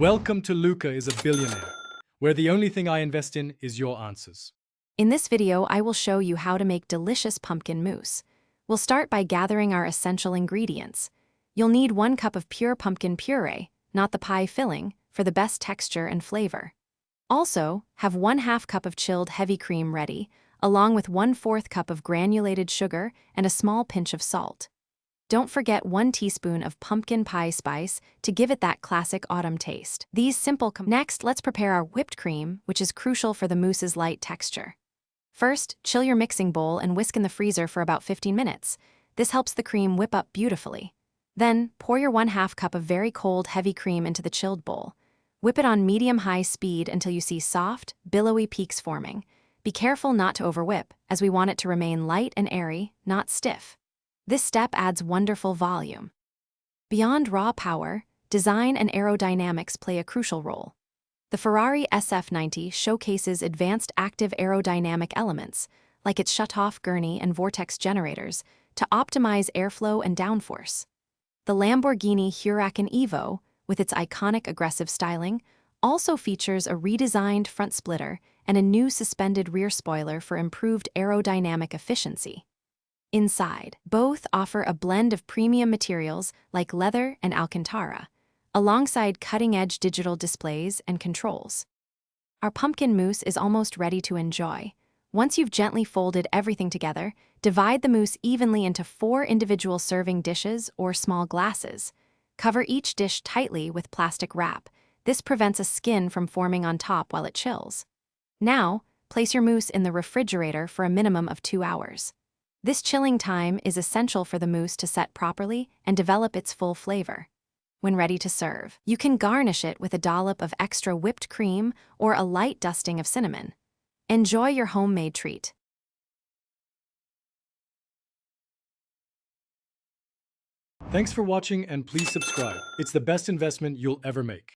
Welcome to Luca is a Billionaire, where the only thing I invest in is your answers. In this video, I will show you how to make delicious pumpkin mousse. We'll start by gathering our essential ingredients. You'll need 1 cup of pure pumpkin puree, not the pie filling, for the best texture and flavor. Also, have 1/2 cup of chilled heavy cream ready, along with 1/4 cup of granulated sugar and a small pinch of salt. Don't forget 1 teaspoon of pumpkin pie spice to give it that classic autumn taste. Next, let's prepare our whipped cream, which is crucial for the mousse's light texture. First, chill your mixing bowl and whisk in the freezer for about 15 minutes. This helps the cream whip up beautifully. Then, pour your 1/2 cup of very cold heavy cream into the chilled bowl. Whip it on medium-high speed until you see soft, billowy peaks forming. Be careful not to overwhip, as we want it to remain light and airy, not stiff. This step adds wonderful volume. Beyond raw power, design and aerodynamics play a crucial role. The Ferrari SF90 showcases advanced active aerodynamic elements, like its shutoff gurney and vortex generators, to optimize airflow and downforce. The Lamborghini Huracan Evo, with its iconic aggressive styling, also features a redesigned front splitter and a new suspended rear spoiler for improved aerodynamic efficiency. Inside, both offer a blend of premium materials like leather and Alcantara, alongside cutting-edge digital displays and controls. Our pumpkin mousse is almost ready to enjoy. Once you've gently folded everything together, divide the mousse evenly into 4 individual serving dishes or small glasses. Cover each dish tightly with plastic wrap. This prevents a skin from forming on top while it chills. Now, place your mousse in the refrigerator for a minimum of 2 hours. This chilling time is essential for the mousse to set properly and develop its full flavor. When ready to serve, you can garnish it with a dollop of extra whipped cream or a light dusting of cinnamon. Enjoy your homemade treat. Thanks for watching and please subscribe. It's the best investment you'll ever make.